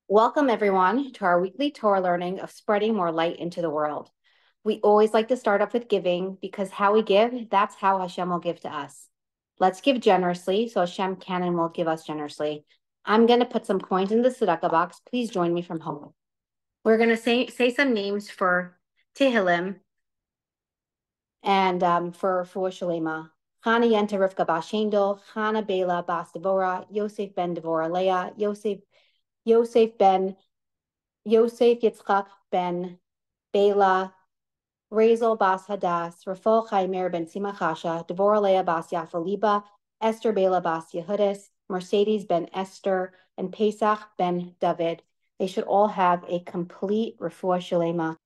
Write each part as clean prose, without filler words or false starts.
Welcome, everyone, to our weekly Torah learning of spreading more light into the world. We always like to start off with giving because how we give, that's how Hashem will give to us. Let's give generously so Hashem can and will give us generously. I'm going to put some coins in the tzedakah box. Please join me from home. We're going to say some names for Tehillim and for Shalema. Chana Yenta Rivka Bas Shendel, Chana Bela Bas Devora, Yosef ben Devora Leah, Yosef ben Yosef Yitzchak ben Bela, Razel bas Hadas, Rafal Chaimer ben Simachasha, Devorah Leah bas Yafa Liba, Esther Bela bas Yehudis, Mercedes ben Esther, and Pesach ben David. They should all have a complete refuah shalema.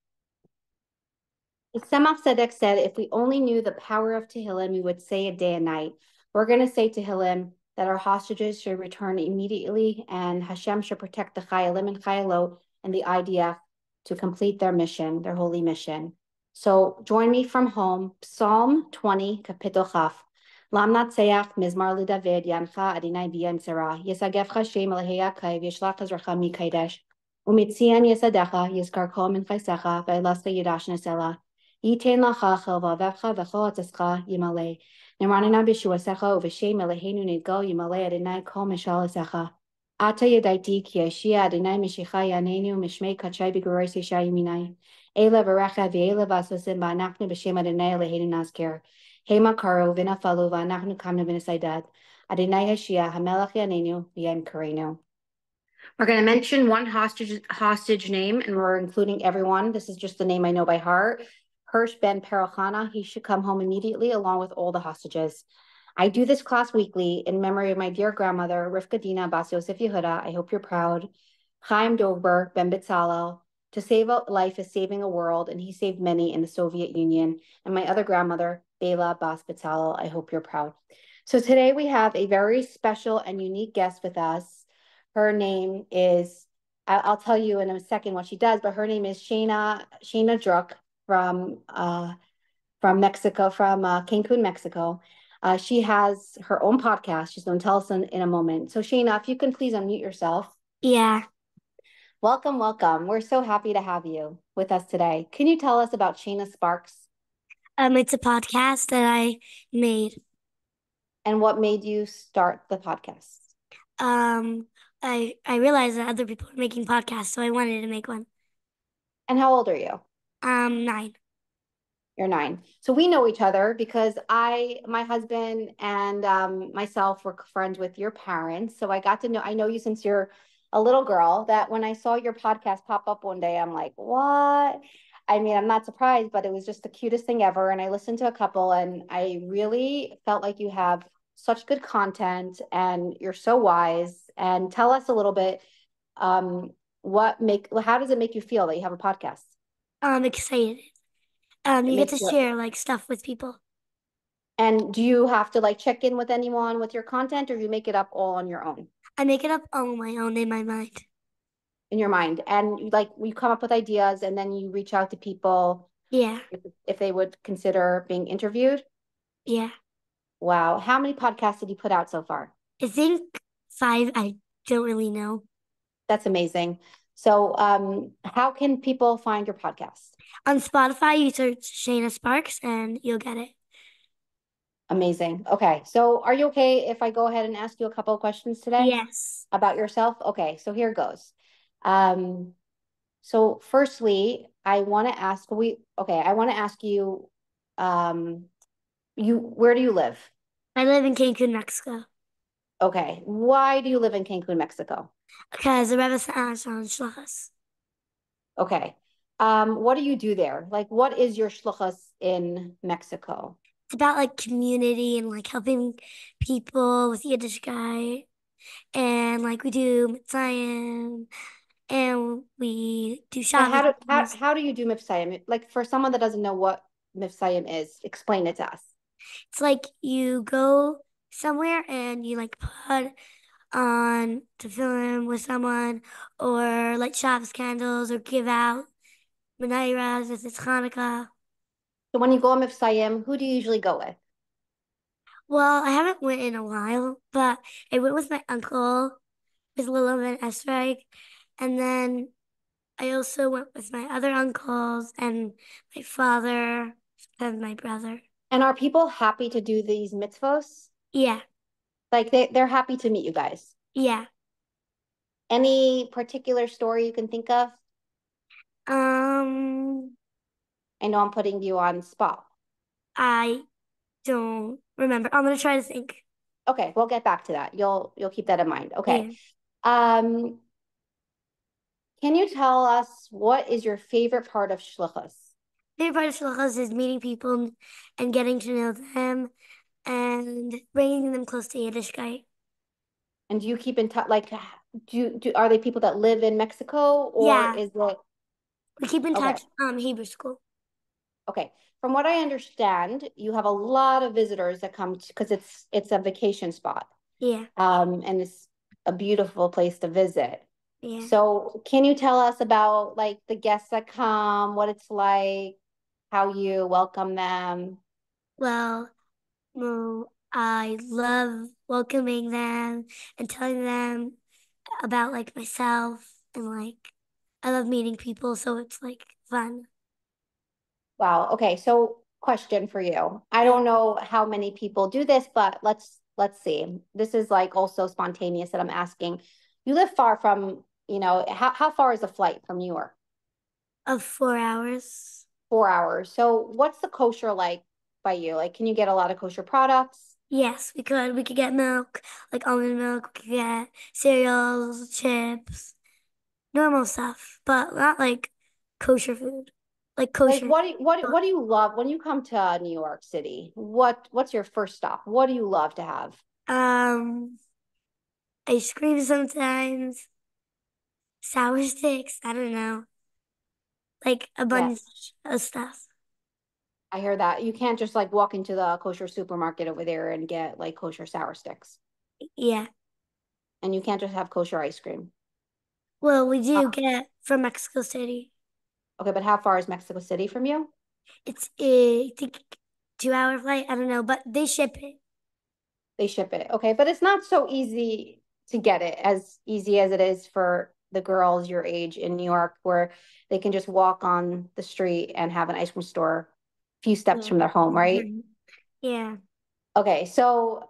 Tzemach Tzedek said, if we only knew the power of Tehillim, we would say it day and night. We're going to say Tehillim that our hostages should return immediately and Hashem should protect the Chayalim and Chayalot and the IDF to complete their mission, their holy mission. So join me from home, Psalm 20, Kapitel Chaf. Lam Natseach, Mizmar LeDavid, Yancha Adonai B'Yam Tzara, Yisagevcha Shem Elahei Kaiv, Yishlach Ezracha Mikaidesh, Umitzian Yisadecha, Yiskarko Min Chaisecha, Ve'elaska Yidash Nesela, Yitain Lacha Chelvavecha V'chol Atzescha Yimalei, Neranina B'Shuasecha Uv'Shem Eloheinu Nidgal Yimalei Adonai Kol Mishalasecha, Ata Yadaiti Ki Yashia Adonai Mishicha Yanenu Mishmei Kachai B'Gorei Seisha Yiminai, Eila V'Recha V'Eila V'Asvasim V'Anachnu B'Shem Adonai Eloheinu Nazkir, Hema Karo V'Nafalu V'Anachnu Kamnu V'Nisaidat, Adonai Hashia Hamelach Yanenu V'Yem Karenu. We're going to mention one hostage name, and we're including everyone. This is just the name I know by heart. Hirsch ben Perelchana. He should come home immediately along with all the hostages. I do this class weekly in memory of my dear grandmother, Rivka Dina Bas Yosef Yehuda. I hope you're proud. Chaim Dober ben Bitzalel. To save a life is saving a world, and he saved many in the Soviet Union. And my other grandmother, Bela Bas Bitzalel. I hope you're proud. So today we have a very special and unique guest with us. Her name is, I'll tell you in a second what she does, but her name is Shaina Druk from Mexico, from Cancun, Mexico. She has her own podcast. She's going to tell us in a moment. So Shaina, if you can please unmute yourself. Yeah. Welcome, welcome. We're so happy to have you with us today. Can you tell us about Shaina'ssparks? It's a podcast that I made. And what made you start the podcast? I realized that other people were making podcasts, so I wanted to make one. And how old are you? 9. You're 9. So we know each other because my husband and myself were friends with your parents. So I know you since you're a little girl, that when I saw your podcast pop up one day, I'm like, what? I mean, I'm not surprised, but it was just the cutest thing ever. And I listened to a couple and I really felt like you have such good content and you're so wise. And tell us a little bit, how does it make you feel that you have a podcast? I'm excited. You get to share like stuff with people. And do you have to like check in with anyone with your content or you make it up all on your own? I make it up on my own in my mind. In your mind. And you come up with ideas and then you reach out to people. Yeah. If they would consider being interviewed. Yeah. Wow. How many podcasts did you put out so far? I think 5. I don't really know. That's amazing. So how can people find your podcast? On Spotify, you search Shaina'ssparks and you'll get it. Amazing. Okay. So are you okay if I go ahead and ask you a couple of questions today? Yes. About yourself? Okay. So here goes. So firstly, I want to ask you, where do you live? I live in Cancun, Mexico. Okay. Why do you live in Cancun, Mexico? Because the Rebbe sent us on shluchas. Okay. What do you do there? Like, what is your shluchas in Mexico? It's about like community and like helping people with Yiddishkeit. And like we do Mitzrayim and we do Shabbos. How do you do Mifsayim? Like for someone that doesn't know what Mifsayim is, explain it to us. It's like you go somewhere and you like put on tefillin with someone or light Shabbos candles or give out menorahs if it's Hanukkah. So when you go on Mifsayim, who do you usually go with? Well, I haven't went in a while, but I went with my uncle, with Lila and Esrog, And then I also went with my other uncles and my father and my brother. And are people happy to do these mitzvos? Yeah, Like they're happy to meet you guys. yeah. Any particular story you can think of? Um, I know I'm putting you on spot. I don't remember. I'm gonna try to think. Okay, we'll get back to that. You'll keep that in mind. Okay. Yeah. Um, can you tell us what is your favorite part of shluchus? Favorite part of shluchas is meeting people and getting to know them and bringing them close to Yiddishkeit. And do you keep in touch? Like, do are they people that live in Mexico or Yeah, is it we keep in okay? touch. Hebrew school. Okay. From what I understand, you have a lot of visitors that come because it's a vacation spot. Yeah, And it's a beautiful place to visit. yeah. So, can you tell us about like the guests that come, what it's like, how you welcome them? Well, I love welcoming them and telling them about like myself and like I love meeting people, so it's like fun. Wow. Okay. So, question for you. I Yeah. don't know how many people do this, but let's see. This is like also spontaneous that I'm asking. You live far from, how far is the flight from New York? Of 4 hours. 4 hours. So, what's the kosher like by you? Like, can you get a lot of kosher products? Yes, we could. We could get milk, like almond milk. We could get cereals, chips, normal stuff, but not like kosher food. Like Like, kosher. what do you love when you come to New York City? What's your first stop? What do you love to have? Um, Ice cream sometimes, sour sticks. I don't know, like a bunch Yes. of stuff. I hear that. You can't just like walk into the kosher supermarket over there and get like kosher sour sticks. Yeah. And you can't just have kosher ice cream. Well, we Uh, do get from Mexico City. okay, but how far is Mexico City from you? It's I think 2 hour flight. I don't know, but they ship it. They ship it. Okay, but it's not so easy to get it as easy as it is for the girls your age in New York, where they can just walk on the street and have an ice cream store a few steps Yeah. from their home, right? Yeah. Okay, so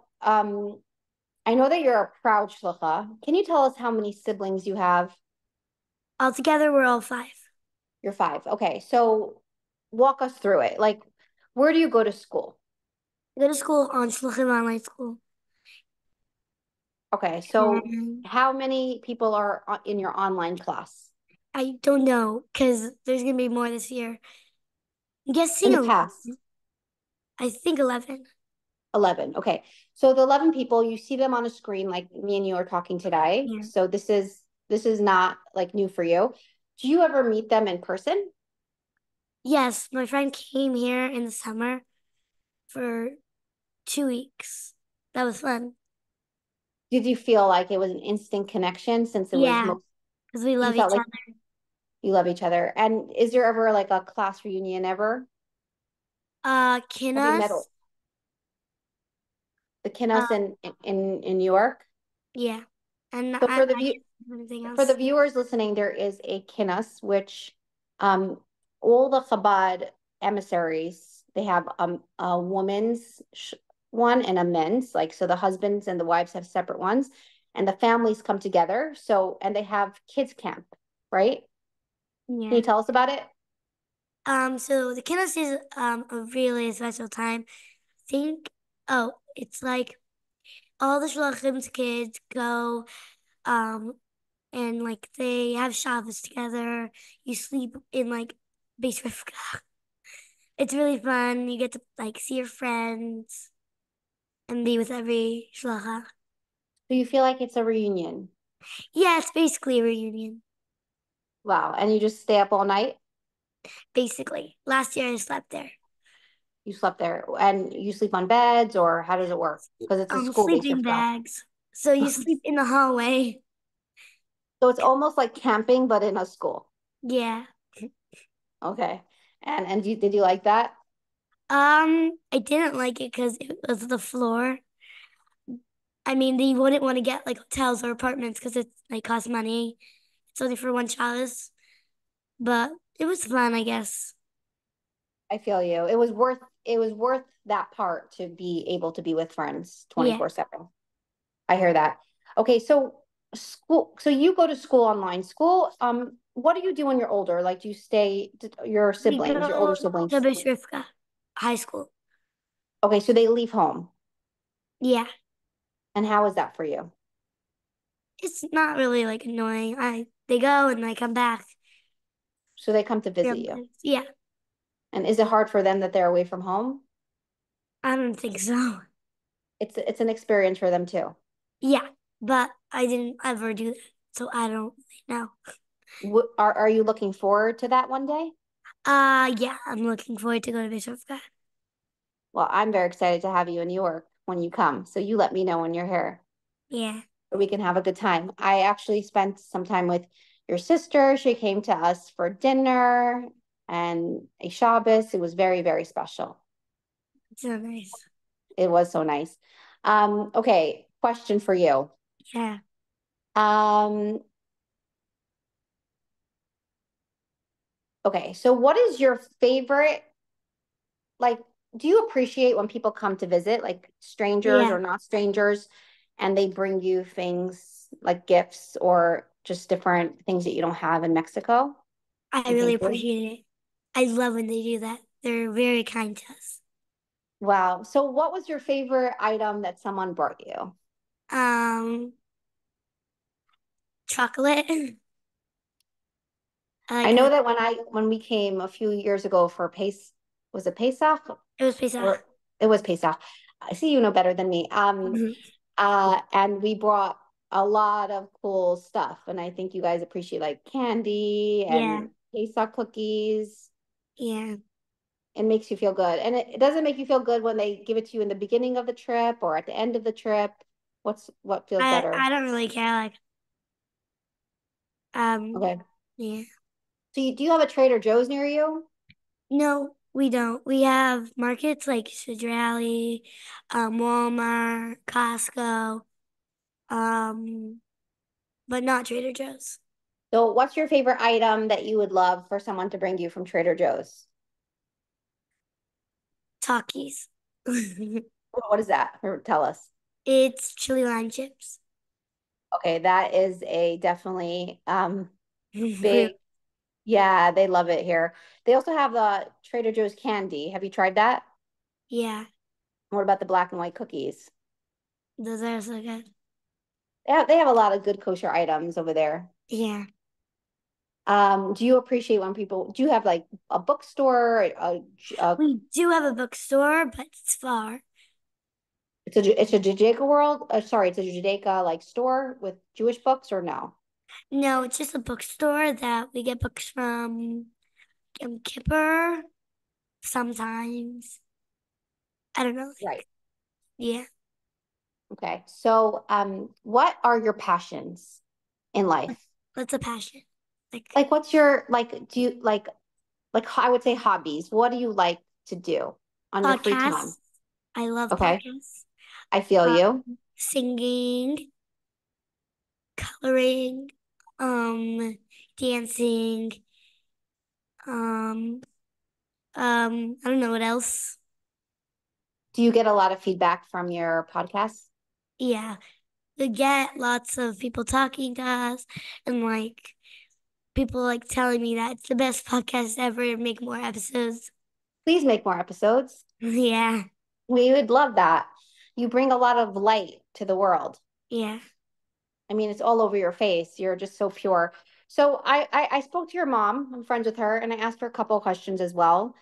I know that you're a proud shlucha. Can you tell us how many siblings you have? Altogether, we're all five. You're five. Okay, so walk us through it. Like, where do you go to school? I go to school on Shluchim Online School. Okay, so And how many people are in your online class? I don't know because there's gonna be more this year. I'm In guessing the 11. past, I think 11. 11. Okay, so the 11 people, you see them on a screen like me and you are talking today. Yeah. So this is not like new for you. Do you ever meet them in person? Yes, my friend came here in the summer for 2 weeks. That was fun. Did you feel like it was an instant connection since it was Yeah, most, because we you love felt each like other. you love each other? And is there ever like a class reunion ever? Have you met Kinas. the Uh, Kinnos in New York? yeah, and So I can't think of anything for the else. viewers listening, there is a Kinnos, which um, all the Chabad emissaries, they have a woman's one and a men's, like so the husbands and the wives have separate ones, and the families come together. So and they have kids camp, right? Can you Yeah. tell us about it? So the Kinas is a really special time. I think. Oh, it's like all the Shlochim's kids go um and like they have Shabbos together. You sleep in like base Rivka. It's really fun. You get to like see your friends and be with every shlocha. Do you feel like it's a reunion? Yeah, it's basically a reunion. Wow. And you just stay up all night? Basically, last year I slept there. You slept there and you sleep on beds or how does it work? Because it's a school-based Sleeping rifka. bags. So you sleep in the hallway. So it's almost like camping, but in a school. Yeah. Okay. And did you like that? I didn't like it because it was the floor. I mean, they wouldn't want to get like hotels or apartments because it's like cost money. It's only for one chalice, but it was fun, I guess. I feel you. It was worth that part to be able to be with friends Yeah, 24/7. I hear that. Okay, so so you go to school online. What do you do when you're older? Like, do you stay your we siblings, your older go to siblings? Bishopka High School. Okay, so they leave home. Yeah, And how is that for you? it's not really like annoying. I They go and I come back. So they come to visit you. Yeah, And is it hard for them that they're away from home? I don't think so. It's an experience for them too. Yeah, but I didn't ever do that, so I don't really know. Are you looking forward to that one day? Yeah, I'm looking forward to go to Bishopka. Well, I'm very excited to have you in New York when you come. So you let me know when you're here. Yeah, We can have a good time. I actually spent some time with your sister. She came to us for dinner and a Shabbos. It was very, very special. it's so nice. It was so nice. Okay, question for you. Yeah, Um, okay, so what is your favorite, like, do you appreciate when people come to visit, like strangers yeah, or not strangers, and they bring you things like gifts or just different things that you don't have in Mexico? I You really think you? appreciate it. I love when they do that. They're very kind to us. Wow. So what was your favorite item that someone brought you? Um, Chocolate. I I like know it. that when we came a few years ago for was it Pesach? It was Pesach. Or it was Pesach. I see you know better than me. Mhm. And we brought a lot of cool stuff. And I think you guys appreciate like candy Yeah, and Pesach cookies. yeah. It makes you feel good. And it doesn't make you feel good when they give it to you in the beginning of the trip or at the end of the trip. What feels better? I don't really care. Um, Okay. yeah. So do you have a Trader Joe's near you? No, we don't. We have markets like Citrali, Walmart, Costco, um, but not Trader Joe's. So what's your favorite item that you would love for someone to bring you from Trader Joe's? Takis. What is that? Or tell us. It's chili lime chips. Okay, that is a definitely Really? big, yeah, they love it here. They also have the Trader Joe's candy. Have you tried that? Yeah, What about the black and white cookies? those are so good. They have a lot of good kosher items over there. Yeah, Do you appreciate when people, do you have like a bookstore? we do have a bookstore, but it's far. It's a Judaica world. Sorry, it's a Judaica like store with Jewish books or no? No, it's just a bookstore that we get books from Yom Kippur sometimes. I don't know. Right. Yeah. Okay. So, what are your passions in life? That's a passion. Like Like, what's your like? Do you like? I would say hobbies. What do you like to do on your free time? podcasts. I love Okay, podcasts. I feel you. Singing, coloring, um, dancing, um, I don't know what else. Do you get a lot of feedback from your podcast? Yeah. We get lots of people talking to us and people like telling me that it's the best podcast ever and make more episodes. Please make more episodes. Yeah. We would love that. You bring a lot of light to the world. Yeah. I mean, it's all over your face. You're just so pure. So I spoke to your mom. I'm friends with her, and I asked her a couple of questions as well.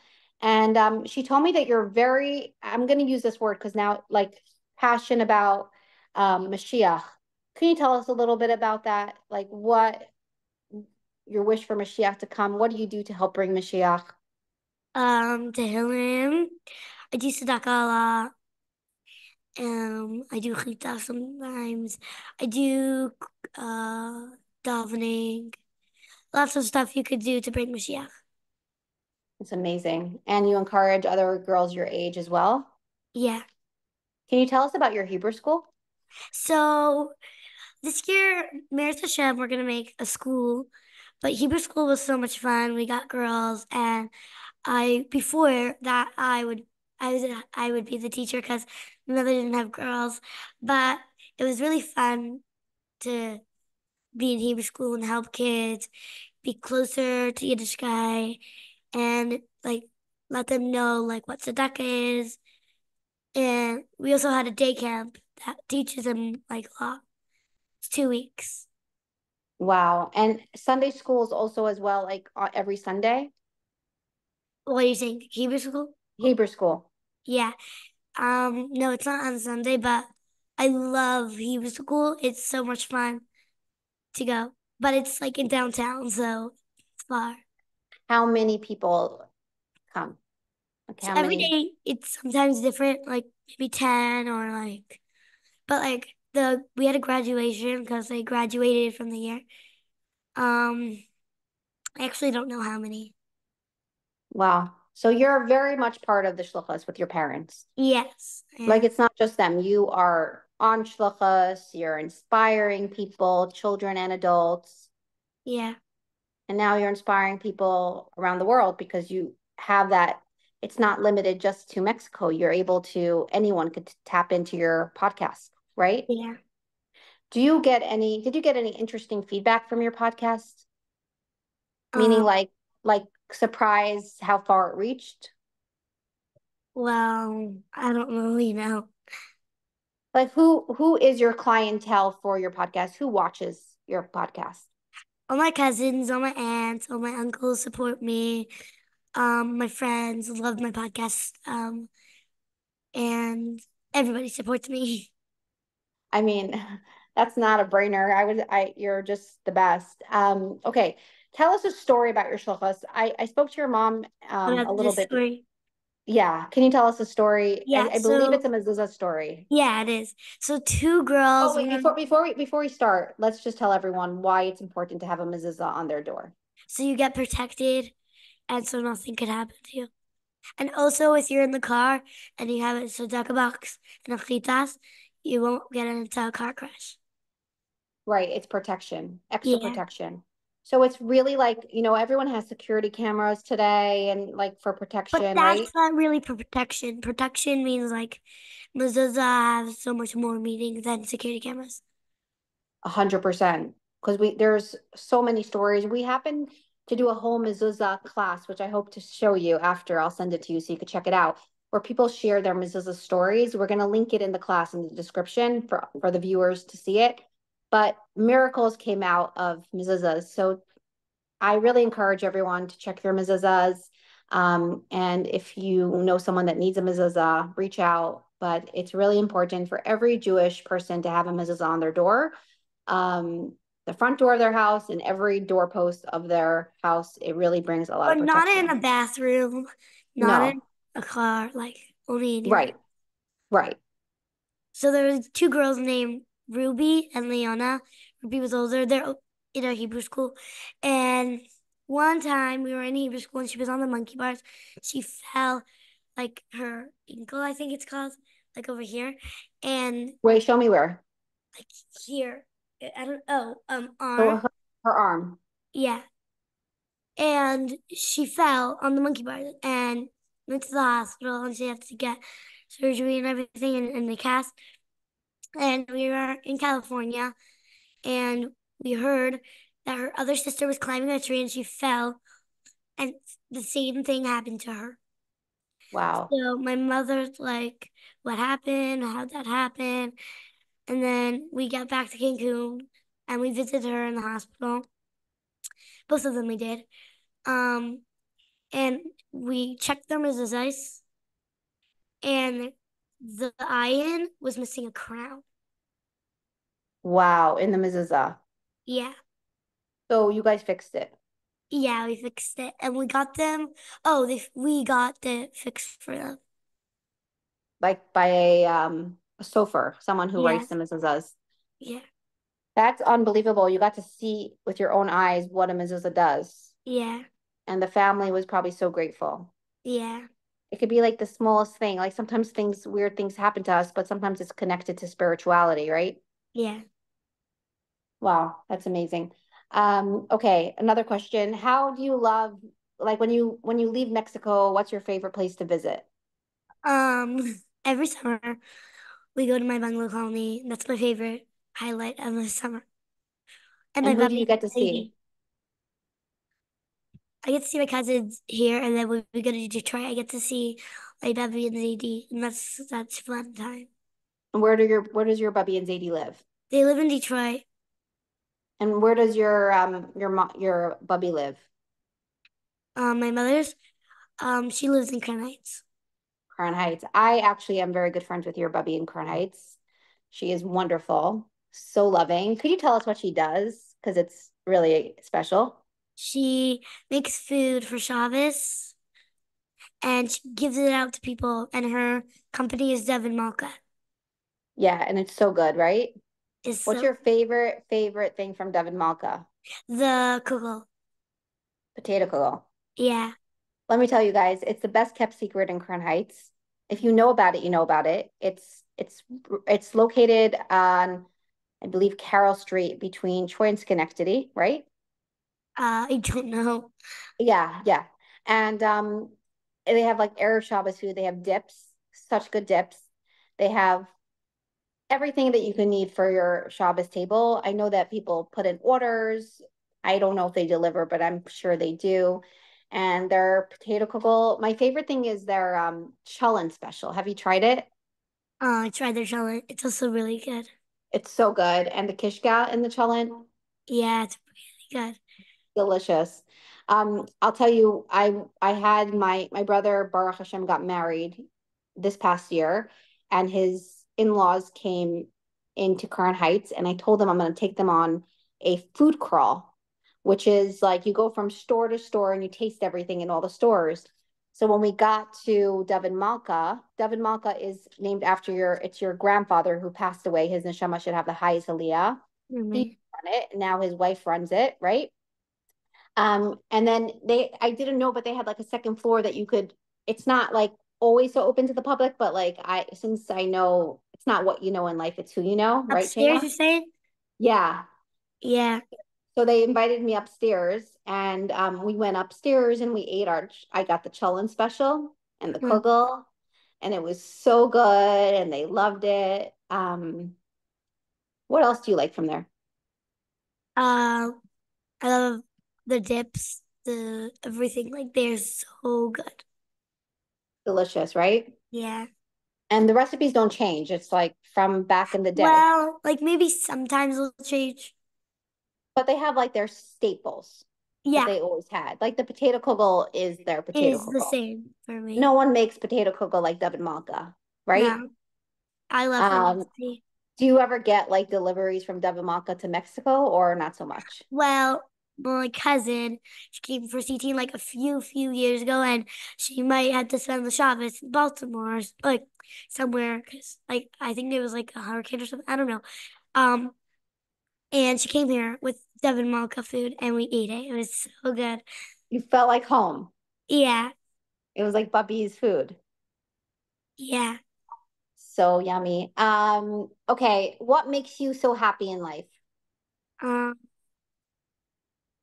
And she told me that you're very, I'm going to use this word because now, like, passion about Mashiach. Can you tell us a little bit about that? Like, what your wish for Mashiach to come? What do you do to help bring Mashiach? To him, I do tzedakah a lot. I do chita sometimes. I do uh davening. Lots of stuff you could do to bring Mashiach. It's amazing. And you encourage other girls your age as well. Yeah. Can you tell us about your Hebrew school? So This year, Meretz Hashem, we're gonna make a school, but Hebrew school was so much fun. We got girls, and I before that I would be the teacher because my mother didn't have girls, but it was really fun to be in Hebrew school and help kids be closer to Yiddish guy and like let them know like what tzedakah is. And we also had a day camp that teaches them like a lot. It's 2 weeks. Wow. And Sunday schools also as well, like every Sunday? What are you saying? Hebrew school? Hebrew school. Yeah. No, it's not on Sunday, but I love Hebrew school. It's so much fun to go. But it's like in downtown, so it's far. How many people come? Like So how every many? day it's sometimes different, like maybe 10 or like, but like the we had a graduation because they graduated from the year. Um, I actually don't know how many. Wow. So you're very much part of the shluchas with your parents. Yes, Like yeah, it's not just them. You are on shluchas, you're inspiring people, children and adults. yeah, And now you're inspiring people around the world because you have that. It's not limited just to Mexico. You're able to, anyone could tap into your podcast, right? yeah. Did you get any interesting feedback from your podcast? Meaning Um, like surprise how far it reached? well, I don't really know. Like who is your clientele for your podcast? Who watches your podcast? All my cousins, all my aunts, all my uncles support me. My friends love my podcast. And everybody supports me. I mean, that's not a brainer. You're just the best. Okay. Tell us a story about your shluchos. I spoke to your mom a About little this bit. story. Yeah. Can you tell us a story? Yeah, I believe so it's a mezuzah story. yeah, it is. So two Oh, girls, wait, before we start, let's just tell everyone why it's important to have a mezuzah on their door. so you get protected and so nothing could happen to you. And also if you're in the car and you have a Sudoku box and a chitas, you won't get into a car crash. Right, it's protection, extra Yeah. protection. So it's really like, everyone has security cameras today and like for But protection, right? that's not really for protection. Protection means like mezuzah have so much more meaning than security cameras. 100%. Because there's so many stories. We happen to do a whole mezuzah class, which I hope to show you after. I'll send it to you so you can check it out, where people share their mezuzah stories. We're going to link it in the class in the description for the viewers to see it. But miracles came out of mezuzahs. So I really encourage everyone to check their mezuzahs. And if you know someone that needs a mezuzah, reach out. But it's really important for every Jewish person to have a mezuzah on their door, the front door of their house, and every doorpost of their house. It really brings a lot of But not in a protection. bathroom, not in No, a car, like only in your. right, right. So there was two girls named Ruby and Leona. Ruby was older. They're in a Hebrew school. And one time we were in Hebrew school and she was on the monkey bars. She fell like her ankle, I think it's called, like over here. And Wait, show me where. like here. I don't oh, So arm. her arm. Yeah. And she fell on the monkey bars and went to the hospital and she had to get surgery and everything and the cast. And we were in California and we heard that her other sister was climbing a tree and she fell and the same thing happened to her. Wow. So my mother's like, what happened? How'd that happen? And then we got back to Cancun and we visited her in the hospital. Both of them we did. Um, and we checked them as his eyes and the iron was missing a crown. Wow. In the mezuzah. Yeah. So you guys fixed it. Yeah, we fixed it and we got them. Oh, we got the fix for them. Like by a sofer, someone who writes Yes. them as us. Yeah. That's unbelievable. You got to see with your own eyes what a mezuzah does. Yeah. And the family was probably so grateful. Yeah. It could be like the smallest thing. Like sometimes weird things happen to us, but sometimes it's connected to spirituality, right? Yeah. Wow, that's amazing. Okay, another question. How do you love like when you leave Mexico, what's your favorite place to visit? Every summer we go to my bungalow colony. That's my favorite highlight of the summer. And my And who do you puppy, get to see? Sadie. I get to see my cousins here, and then when we go to Detroit, I get to see my Bubby and Zadie, and that's fun time. And where does your Bubby and Zadie live? They live in Detroit. And where does your Bubby live? My mother's, she lives in Crown Heights. Crown Heights. I actually am very good friends with your Bubby in Crown Heights. She is wonderful, so loving. Could you tell us what she does? Because it's really special. She makes food for Shabbos, and she gives it out to people. And her company is Devin Malka. Yeah, and it's so good, right? Is What's so your favorite thing from Devin Malka? the kugel. Potato kugel. Yeah. Let me tell you guys, it's the best kept secret in Crown Heights. If you know about it, you know about it. It's located on, I believe, Carroll Street between Troy and Schenectady, right? I don't know. Yeah, yeah. And they have like Arab Shabbos food. They have dips, such good dips. They have everything that you can need for your Shabbos table. I know that people put in orders. I don't know if they deliver, but I'm sure they do. And their potato kugel. My favorite thing is their cholent special. Have you tried it? I tried their shallot. It's also really good. It's so good. And the kishka in the cholent. Yeah, it's really good. Delicious. I'll tell you, I had my brother Baruch Hashem got married this past year, and his in-laws came into Crown Heights, and I told them I'm going to take them on a food crawl, which is like you go from store to store and you taste everything in all the stores. So when we got to Devin Malka is named after it's your grandfather who passed away. His neshama should have the highest aliyah. He Roommate. run it. Now his wife runs it, right? And then I didn't know, but they had like a second floor that you could, it's not like always so open to the public, but like since I know it's not what you know in life, it's who you know, right, Upstairs, Shayna? you're saying? Yeah. Yeah. So they invited me upstairs and we went upstairs and we ate I got the Cholent special and the Mm. kugel and it was so good and they loved it. What else do you like from there? Uh, I love the dips, the everything. Like they're so good. Delicious, right? Yeah. And the recipes don't change. It's like from back in the day. Well, like maybe sometimes we'll change. But they have like their staples that Yeah, they always had. Like the potato kugel is their it potato is the kugel. same for me. No one makes potato kugel like Devin Malka, right? No, I love her Um, recipe. do you ever get like deliveries from Devin Malka to Mexico or not so much? Well, my cousin, she came for CT like a few years ago, and she might have to spend the Shabbos in Baltimore, or, like somewhere, because like I think there was like a hurricane or something. I don't know. Um, and she came here with Devin Malka food, and we ate it. It was so good. You felt like home. Yeah, It was like Bubby's food. yeah. So yummy. Okay, what makes you so happy in life? Um,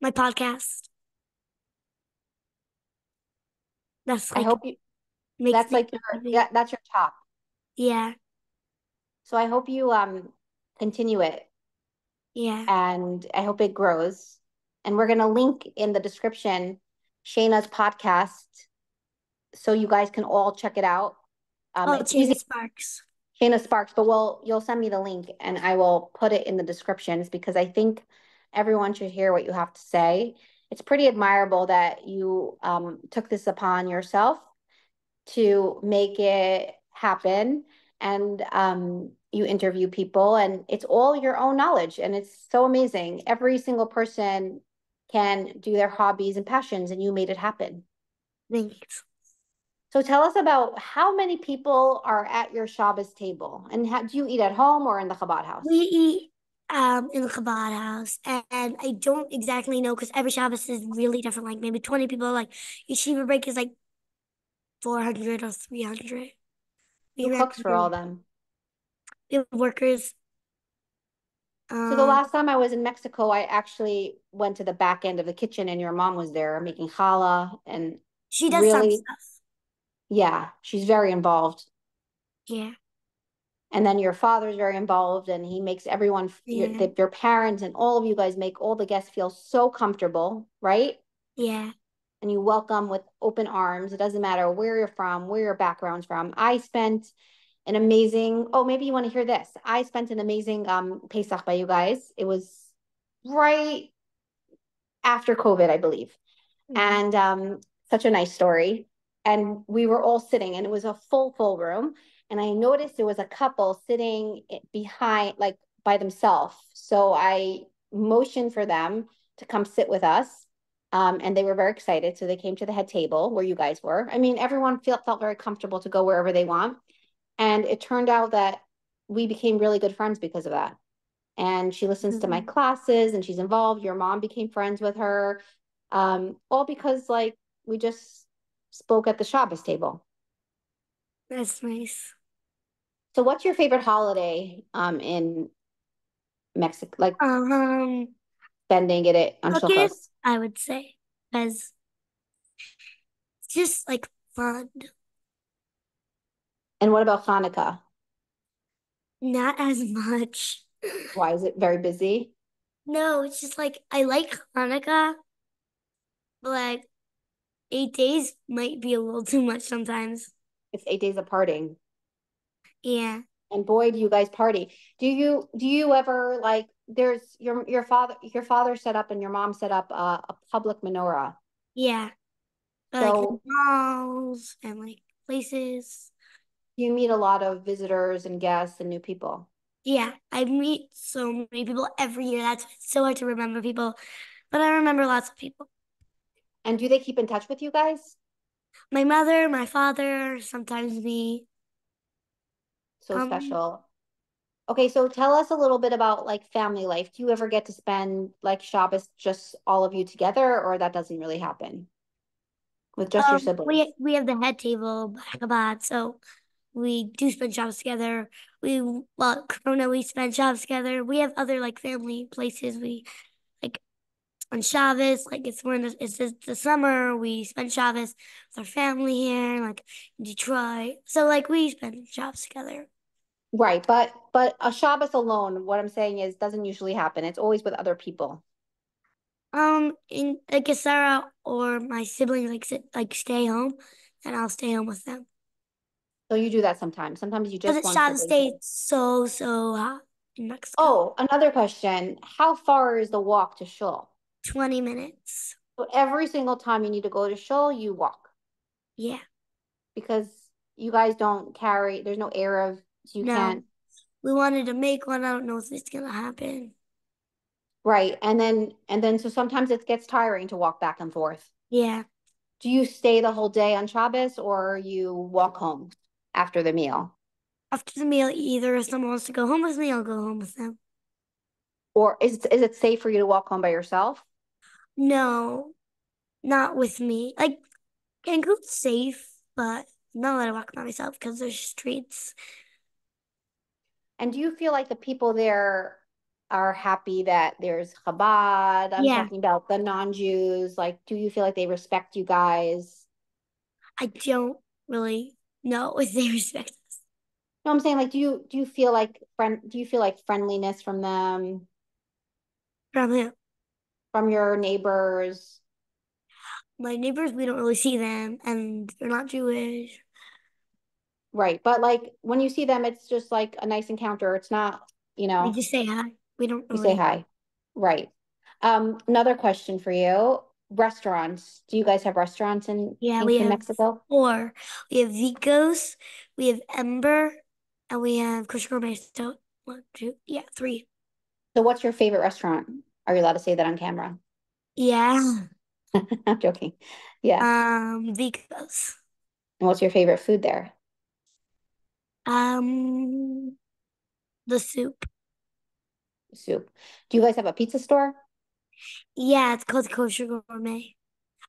my podcast. That's I like hope you makes that's me like your happy. that's your top. Yeah, So I hope you continue it yeah. and I hope it grows. And we're going to link in the description Shayna's podcast so you guys can all check it out. Oh, It's easy, Shaina'ssparks. Shayna Sparks, but you'll send me the link and I will put it in the descriptions because I think everyone should hear what you have to say. It's pretty admirable that you took this upon yourself to make it happen and you interview people and it's all your own knowledge and it's so amazing. Every single person can do their hobbies and passions and you made it happen. Thanks. So tell us about how many people are at your Shabbos table and do you eat at home or in the Chabad We house? eat in the Chabad house, and I don't exactly know because every Shabbos is really different. Like maybe 20 people. Like yeshiva break is like 400 or 300. Who We cooks for all record. them? We have workers. So the Um, last time I was in Mexico, I actually went to the back end of the kitchen and your mom was there making challah and she does some really, stuff. yeah, she's very involved. Yeah, And then your father's very involved and he makes everyone, yeah, your parents and all of you guys make all the guests feel so comfortable, right? yeah. And you welcome with open arms. It doesn't matter where you're from, where your background's from. I spent an amazing, oh, maybe you want to hear this. I spent an amazing Pesach by you guys. It was right after COVID, I believe. Mm. And such a nice story. And we were all sitting, and it was a full room. And I noticed there was a couple sitting behind, like by themselves. So I motioned for them to come sit with us. And they were very excited. So they came to the head table where you guys were. I mean, everyone felt very comfortable to go wherever they want. And it turned out that we became really good friends because of that. And she listens to my Mhm. classes and she's involved. Your mom became friends with her, all because like we just spoke at the Shabbos table. That's nice. So, what's your favorite holiday in Mexico? Like Um, spending it on Cooking, Shulchos. I would say, because it's just like fun. And what about Hanukkah? Not as much. Why is it very busy? No, it's just like I like Hanukkah, but like 8 days might be a little too much sometimes. It's 8 days of partying. Yeah, And boy, do you guys party. Do you ever like there's your father set up and your mom set up a public menorah. yeah. But like in So malls and like places. you meet a lot of visitors and guests and new people. Yeah, I meet so many people every year. That's why it's so hard to remember people, but I remember lots of people. And do they keep in touch with you guys? My mother, my father, sometimes me. So Um, special. Okay, so tell us a little bit about like family life. Do you ever get to spend like Shabbos just all of you together, or that doesn't really happen with just your siblings? we have the head table by Chabad, so we do spend Shabbos together. Corona, we spend Shabbos together. We have other like family places. We like on Shabbos, like it's the summer. We spend Shabbos with our family here, like in Detroit. So like we spend Shabbos together. Right, but a Shabbos alone, what I'm saying is doesn't usually happen. It's always with other people. In like Sarah or my siblings like stay home, and I'll stay home with them. So you do that sometimes. Sometimes you Because just it's want Shabbos siblings. Day, it's so hot in Mexico. Oh, another question. How far is the walk to shul? 20 minutes. So every single time you need to go to shul, you walk Yeah. because you guys don't carry, there's no Erev, so you No, can't. we wanted to make one. I don't know if it's gonna happen. Right. And then so sometimes it gets tiring to walk back and forth. Yeah. Do you stay the whole day on Shabbos or you walk home after the meal? After the meal, either if someone wants to go home with me, I'll go home with them. Or is it safe for you to walk home by yourself? No, not with me. Like Cancun's safe, but I'm not allowed to walk by myself because there's streets. And do you feel like the people there are happy that there's Chabad? I'm Yeah, talking about the non-Jews. Like, do you feel like they respect you guys? I don't really know if they respect us. No, I'm saying like, do you feel like friendliness from them, From who? from your neighbors? My neighbors, we don't really see them, and they're not Jewish. Right. But like when you see them, it's just like a nice encounter. It's not, you We know, just say hi. We don't you say really. hi. Right. Another question for you. Restaurants. Do you guys have restaurants in Yeah, we Cancun, have Mexico? four. We have Vicos, we have Ember, and we have Kosher Gourmet. So one, two, yeah, three. So what's your favorite restaurant? Are you allowed to say that on camera? Yeah. I'm joking. Yeah. Vicos. And what's your favorite food there? Um, the soup. Soup. Do you guys have a pizza store? Yeah, it's called Kosher Gourmet.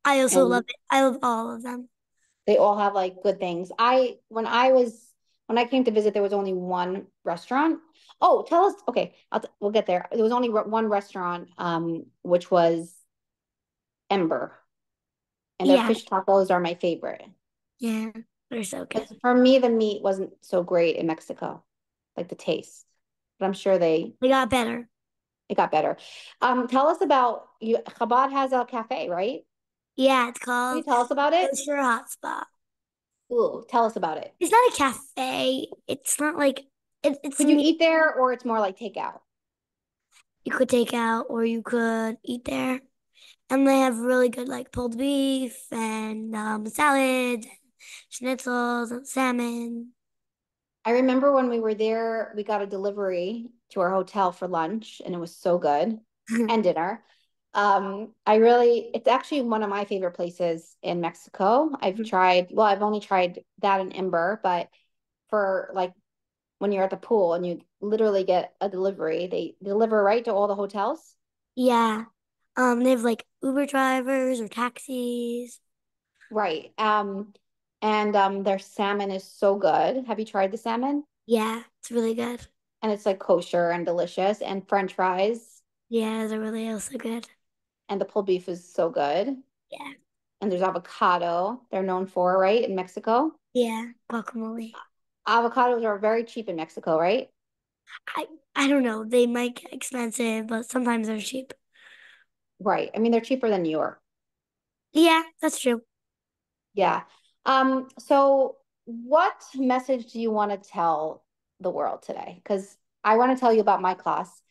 I also love And it. I love all of them. they all have like good things. When I came to visit, there was only one restaurant. Oh, tell us. Okay, we'll get there. There was only one restaurant, which was Ember, and their Yeah, fish tacos are my favorite. yeah, they're so good. 'Cause for me, the meat wasn't so great in Mexico, like the taste. But I'm sure They got better. it got better. Tell us about you. Chabad has a cafe, right? Yeah, it's Can you called tell us about it? Kosher Hot Spot. Ooh, tell us about it. It's not a cafe. It's not like it's Could you me. eat there, or it's more like takeout? You could take out or you could eat there. And they have really good like pulled beef and salads, schnitzels and salmon. I remember when we were there, we got a delivery to our hotel for lunch, and it was so good, and dinner. It's actually one of my favorite places in Mexico. I've only tried that in Ember, but for like when you're at the pool and you literally get a delivery, they deliver right to all the hotels. Yeah. They have like Uber drivers or taxis. Right. And their salmon is so good. Have you tried the salmon? Yeah, it's really good. And it's like kosher and delicious, and French fries, Yeah, they're really also good. and the pulled beef is so good. Yeah. And there's avocado. They're known for, right, in Mexico. Yeah, guacamole. Avocados are very cheap in Mexico, right? I I don't know. They might get expensive, but sometimes they're cheap. Right. I mean, they're cheaper than New York. Yeah, that's true. Yeah. So what message do you want to tell the world today? Because I want to tell you about my class.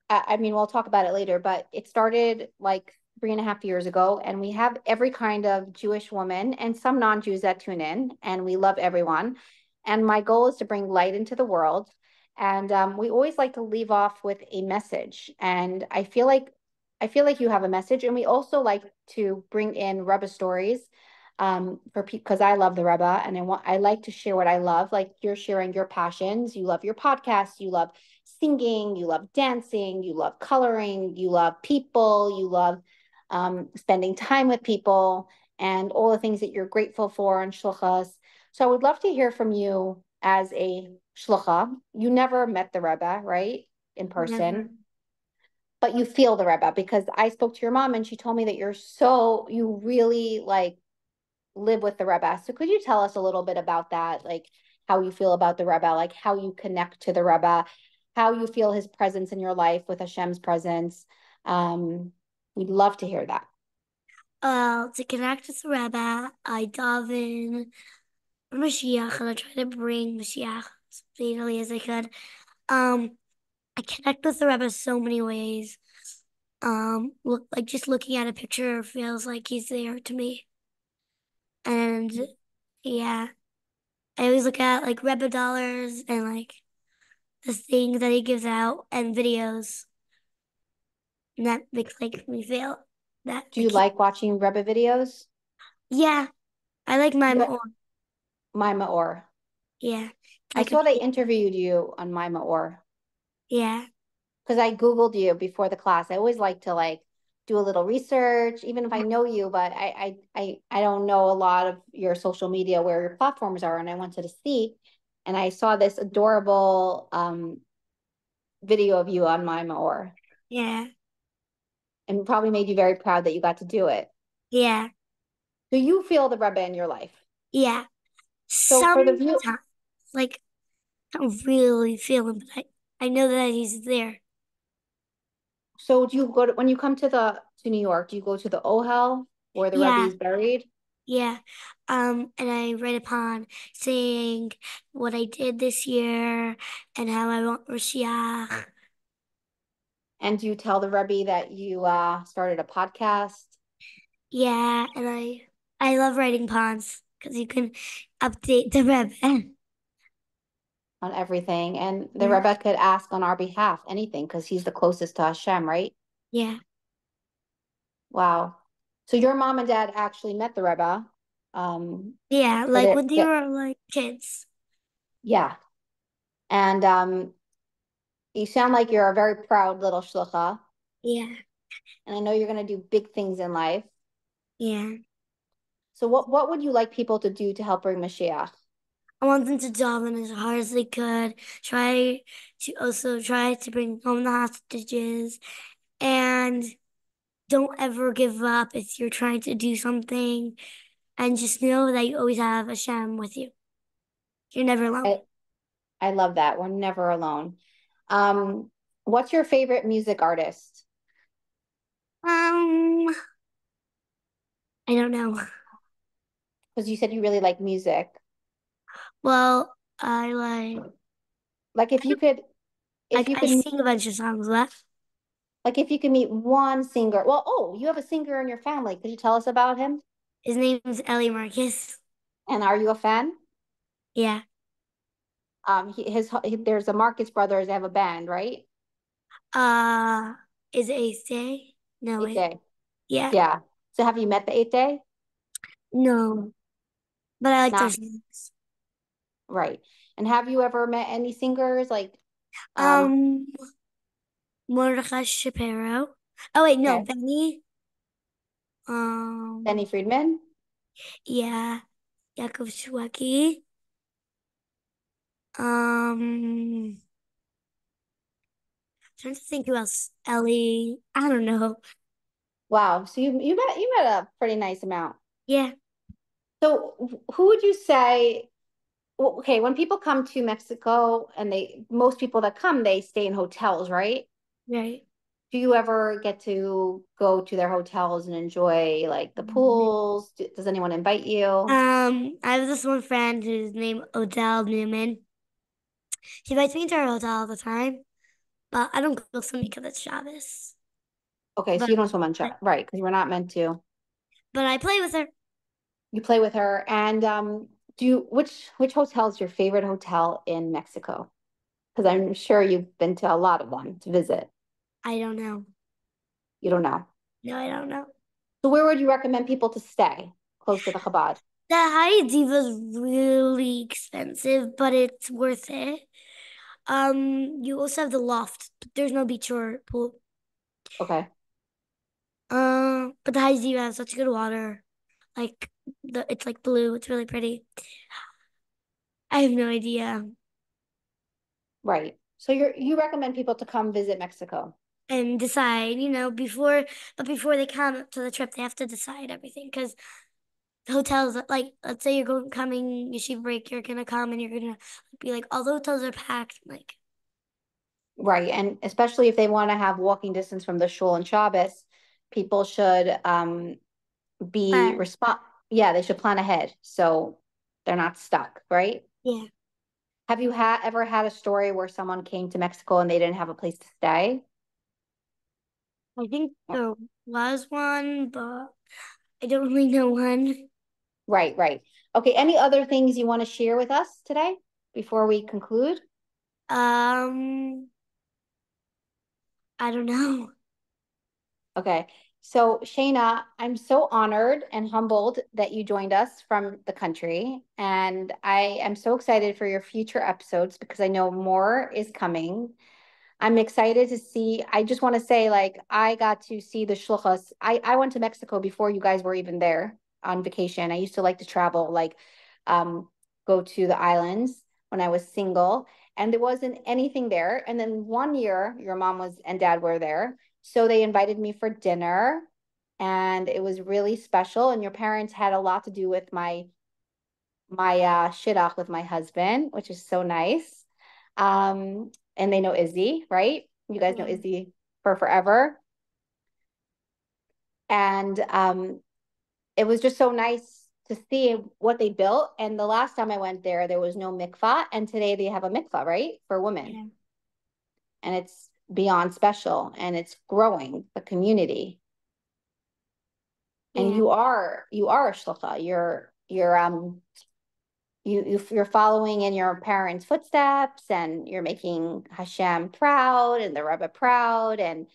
I mean, we'll talk about it later, but it started like 3.5 years ago, and we have every kind of Jewish woman and some non-Jews that tune in, and we love everyone. And my goal is to bring light into the world. And we always like to leave off with a message. And I feel like you have a message, and we also like to bring in Rebbe stories for people because I love the Rebbe, and I like to share what I love. Like you're sharing your passions. You love your podcast. You love singing, you love dancing, you love coloring, you love people, you love spending time with people, and all the things that you're grateful for on shluchas. So I would love to hear from you as a shlucha. You never met the Rebbe, right, in Never. person, but you feel the Rebbe because I spoke to your mom and she told me that you really like live with the Rebbe. So could you tell us a little bit about that? Like how you feel about the Rebbe, like how you connect to the Rebbe, how you feel his presence in your life with Hashem's presence. Um, we'd love to hear that. To connect with the Rebbe, I daven for Mashiach and I try to bring Mashiach as speedily as I could. Um, I connect with the Rebbe so many ways. Look like just looking at a picture feels like he's there to me. And yeah, I always look at like Rebbe dollars and like the things that he gives out and videos, and that makes like me feel that Do you like he, like watching Rebbe videos? yeah, I like my Yeah, own. My Maor. Yeah, I like a saw they interviewed you on My Maor yeah, because I Googled you before the class. I always like to like do a little research, even if I know you, but I don't know a lot of your social media where your platforms are, and I wanted to see. And I saw this adorable video of you on My Maor, yeah, and probably made you very proud that you got to do it. yeah, Do you feel the Rebbe in your life? yeah. So for the Sometimes view, like I don't really feel him, but I know that he's there. so do you go to when you come to New York? Do you go to the Ohel where the Rebbe Yeah, is buried? yeah. And I write upon saying what I did this year and how I want Mashiach. And do you tell the Rebbe that you started a podcast Yeah, and I love writing ponds because you can update the Rebbe. on everything? And the Yeah, Rebbe could ask on our behalf anything because he's the closest to Hashem, right? yeah, Wow. So your mom and dad actually met the Rebbe. Um, yeah. for Like their, when they the, were like kids. yeah. And you sound like you're a very proud little shlucha. Yeah, And I know you're going to do big things in life. yeah. So what would you like people to do to help bring Mashiach? I want them to daven as hard as they could. Try to bring home the hostages, and don't ever give up if you're trying to do something. And just know that you always have Hashem with you. You're never alone. I, I love that. We're never alone. Um, what's your favorite music artist? Um, I don't know. Because you said you really like music. Well, I like Like if you I could sing a bunch of songs. What? like if you could meet one singer. Well, oh, you have a singer in your family. Could you tell us about him? His name's Ellie Marcus. And are you a fan? Yeah. There's a Marcus Brothers. They have a band, right? Uh, is it Eighth Day? No, Eighth wait. Day. Yeah. Yeah. So have you met the Eighth Day? No, but I like their Not songs. right. And have you ever met any singers like um Um, Mordecai Shapiro. Oh wait, no, okay, Benny. Benny Um, Friedman? yeah, Yaakov Shweki. Um, trying to think who else. Ellie. I don't know. Wow. So you met a pretty nice amount. Yeah, So who would you say well, okay, when people come to Mexico and most people that come, they stay in hotels, right? right. Do you ever get to go to their hotels and enjoy like the pools? Does anyone invite you? I have this one friend who's named Odell Newman. She invites me to her hotel all the time, but I don't go swim because it's Shabbos. Okay, so But you don't swim on but, shore, right? Because we're not meant to. but I play with her. You play with her, and which hotel is your favorite hotel in Mexico? Because I'm sure you've been to a lot of them to visit. I don't know. You don't know. No, I don't know. So where would you recommend people to stay close to the Chabad? The high diva is really expensive, but it's worth it. You also have the loft, but there's no beach or pool. Okay, But the high diva has such good water. Like it's like blue. It's really pretty. I have no idea. right. So you recommend people to come visit Mexico. And decide, but before they come to the trip, they have to decide everything because hotels, like, let's say you're going coming yeshiva break, you're gonna come and you're gonna be like, all the hotels are packed. Like, Right. And especially if they want to have walking distance from the shul and Shabbos, people should be plan. respond yeah, they should plan ahead so they're not stuck, right? Yeah, Have you ever had a story where someone came to Mexico and they didn't have a place to stay? I think there was one, but I don't really know one. Right, right. Okay, any other things you want to share with us today before we conclude? Um, I don't know. Okay. So, Shayna, I'm so honored and humbled that you joined us from the country. And I am so excited for your future episodes because I know more is coming. I'm excited to see. I just want to say, like, I got to see the shluchas. I went to Mexico before you guys were even there on vacation. I used to like to travel, like, um, go to the islands when I was single, and there wasn't anything there. And then one year, your mom was and dad were there, so they invited me for dinner, and it was really special. And your parents had a lot to do with my shidduch with my husband, which is so nice. And they know Izzy, right? You guys know Yeah, Izzy for forever. And it was just so nice to see what they built. And the last time I went there, there was no mikvah. And today they have a mikvah, right? For women. yeah, And it's beyond special and it's growing the community. And yeah, you are a shlucha. You're following in your parents' footsteps and you're making Hashem proud and the Rebbe proud and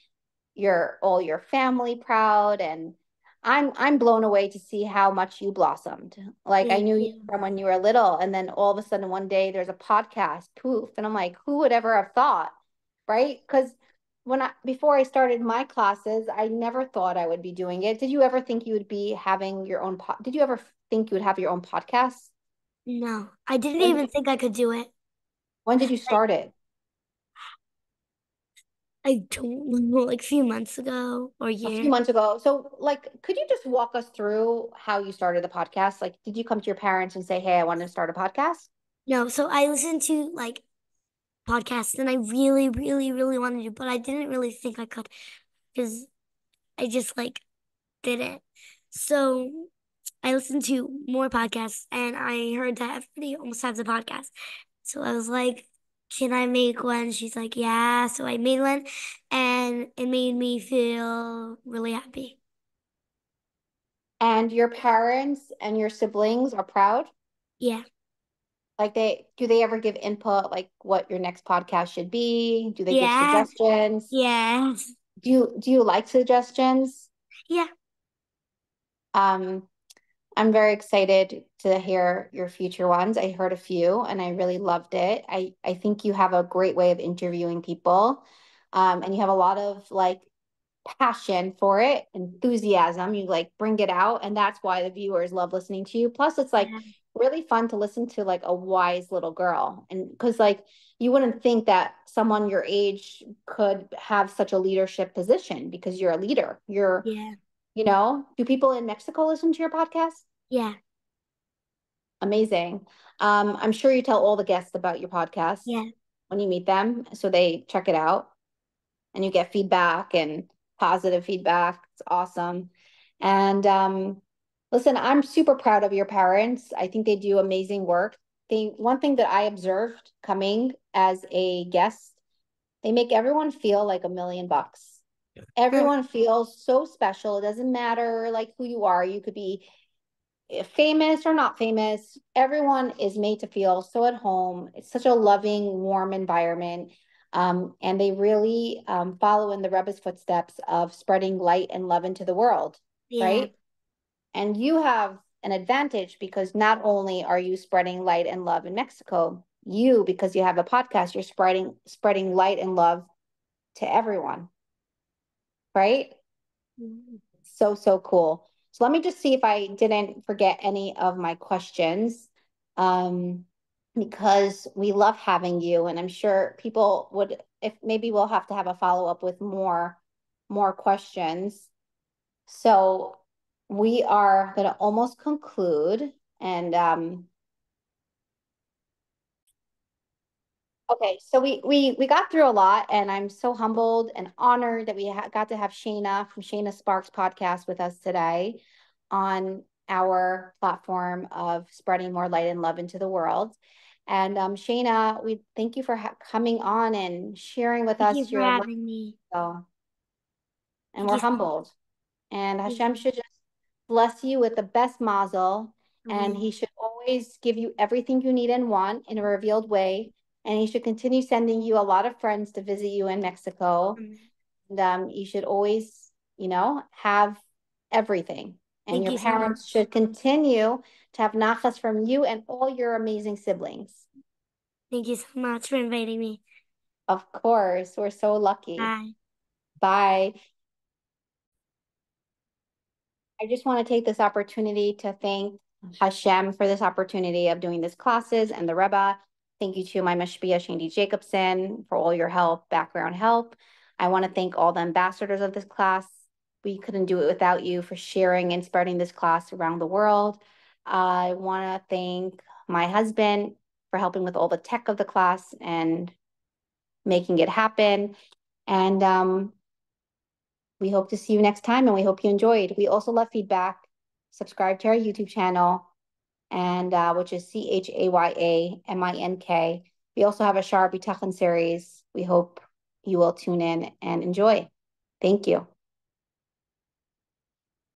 all your family proud. And I'm blown away to see how much you blossomed. Like I thank knew you you. from when you were little, and then all of a sudden one day there's a podcast, poof, and I'm like, who would ever have thought, right? Because before I started my classes, I never thought I would be doing it. Did you ever think you would be having your own did you ever think you would have your own podcast? No, I didn't When did even think I could do it. when did you start it? I don't know, like a few months ago or a A few year. months ago. So, like, could you just walk us through how you started the podcast? Like, did you come to your parents and say, "Hey, I want to start a podcast"? No, so I listened to like podcasts and I really, really, really wanted to, but I didn't really think I could because I just like didn't. So I listened to more podcasts and I heard that everybody almost has a podcast. So I was like, can I make one? She's like, yeah. So I made one and it made me feel really happy. And your parents and your siblings are proud? Yeah. Like they do they ever give input like what your next podcast should be? Do they give Yeah. suggestions? Yeah. Do you like suggestions? Yeah. Um, I'm very excited to hear your future ones. I heard a few and I really loved it. I think you have a great way of interviewing people. And you have a lot of like passion for it, enthusiasm. You like bring it out, and that's why the viewers love listening to you. Plus, it's like Yeah. really fun to listen to like a wise little girl. And because like you wouldn't think that someone your age could have such a leadership position because you're a leader. Yeah. Do people in Mexico listen to your podcast? Yeah. Amazing. I'm sure you tell all the guests about your podcast Yeah. when you meet them, so they check it out and you get feedback and positive feedback. It's awesome. And listen, I'm super proud of your parents. I think they do amazing work. One thing that I observed coming as a guest, they make everyone feel like $1 million. Yeah. Everyone feels so special. It doesn't matter like who you are. You could be famous or not famous, everyone is made to feel so at home. It's such a loving, warm environment. And they really follow in the Rebbe's footsteps of spreading light and love into the world, Yeah. right? And you have an advantage because not only are you spreading light and love in Mexico, because you have a podcast, you're spreading light and love to everyone, right? So, so cool. So let me just see if I didn't forget any of my questions. Um, because we love having you, and I'm sure people would, if maybe we'll have to have a follow-up with more questions. So we are going to almost conclude. And okay, so we got through a lot, and I'm so humbled and honored that we got to have Shayna from Shaina'ssparks podcast with us today on our platform of spreading more light and love into the world. And Shayna, we thank you for coming on and sharing with Thank you us for your life. having me. And Thank we're you so humbled. And much. Hashem should just bless you with the best mazel, and Amen. he should always give you everything you need and want in a revealed way. And he should continue sending you a lot of friends to visit you in Mexico. Amen. And you should always, have everything. And Thank your you so parents much. should continue to have nachas from you and all your amazing siblings. Thank you so much for inviting me. Of course, we're so lucky. Bye. Bye. I just want to take this opportunity to thank Hashem for this opportunity of doing these classes and the Rebbe. Thank you to my Mashpia Shandy Jacobson for all your help, background help. I want to thank all the ambassadors of this class. We couldn't do it without you for sharing and spreading this class around the world. I want to thank my husband for helping with all the tech of the class and making it happen. And we hope to see you next time, and we hope you enjoyed. We also love feedback. Subscribe to our YouTube channel, and which is ChayAMink. We also have a Shar B'Tachon series. We hope you will tune in and enjoy. Thank you.